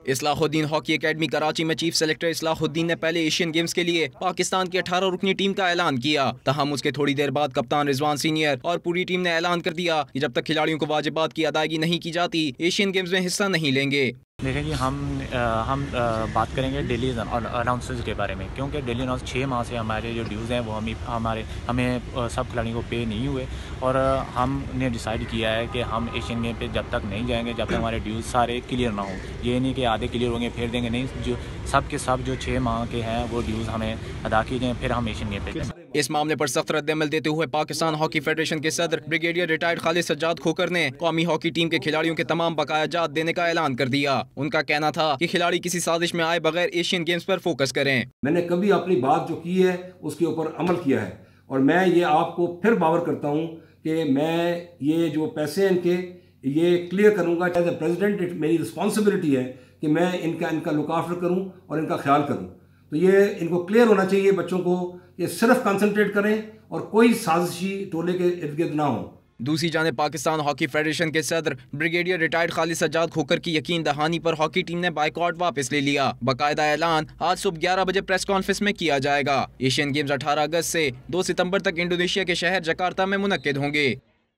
Islahuddin hockey academy Karachi में chief selector Islahuddin ने पहले एशियन गेम्स के लिए पाकिस्तान की 18 रुकनी टीम का ऐलान किया। तहम उसके थोड़ी देर बाद कप्तान रिजवान सीनियर और पूरी टीम ने ऐलान कर दिया कि जब तक खिलाड़ियों को वाजिबात की अदायगी नहीं की जाती एशियन गेम्स में हिस्सा नहीं लेंगे। देखें जी, हम बात करेंगे डेली अनाउंसेस के बारे में, क्योंकि डेली अनाउंस 6 माह से हमारे जो ड्यूज़ हैं वो हमें सब खिलाड़ियों को पे नहीं हुए और हमने डिसाइड किया है कि हम एशियन गेम पे जब तक नहीं जाएंगे जब तक हमारे ड्यूज़ सारे क्लियर ना हों। ये नहीं कि आधे क्लियर होंगे फिर देंगे, नहीं, जो सब के सब जो 6 माह के हैं वो ड्यूज़ हमें अदा किए जाएँ, फिर हम एशियन गेम पे जाएंगे। इस मामले पर सख्त रद्द-ए-अमल देते हुए पाकिस्तान हॉकी फेडरेशन के सदर ब्रिगेडियर रिटायर्ड खालिद सज्जाद खोकर ने कौमी हॉकी टीम के खिलाड़ियों के तमाम बकाया जात देने का ऐलान कर दिया। उनका कहना था कि खिलाड़ी किसी साजिश में आए बगैर एशियन गेम्स पर फोकस करें। मैंने कभी अपनी बात जो की है उसके ऊपर अमल किया है और मैं ये आपको फिर बावर करता हूँ कि मैं ये जो पैसे हैं इनके ये क्लियर करूँगा। एज ए प्रेसिडेंट मेरी रिस्पॉन्सिबिलिटी है कि मैं इनका लुक आफ्टर करूँ और इनका ख्याल करूँ। तो ये इनको क्लियर होना चाहिए बच्चों को, ये सिर्फ कंसंट्रेट करें और कोई साजिशी टोले के इर्द गिर्द ना हो। दूसरी जानिब पाकिस्तान हॉकी फेडरेशन के सदर ब्रिगेडियर रिटायर्ड खालिद सज्जाद खोकर की यकीन दहानी पर हॉकी टीम ने बाइकआउट वापस ले लिया। बाकायदा ऐलान आज सुबह 11 बजे प्रेस कॉन्फ्रेंस में किया जाएगा। एशियन गेम्स 18 अगस्त से 2 सितंबर तक इंडोनेशिया के शहर जकार्ता में मुनक्किद होंगे।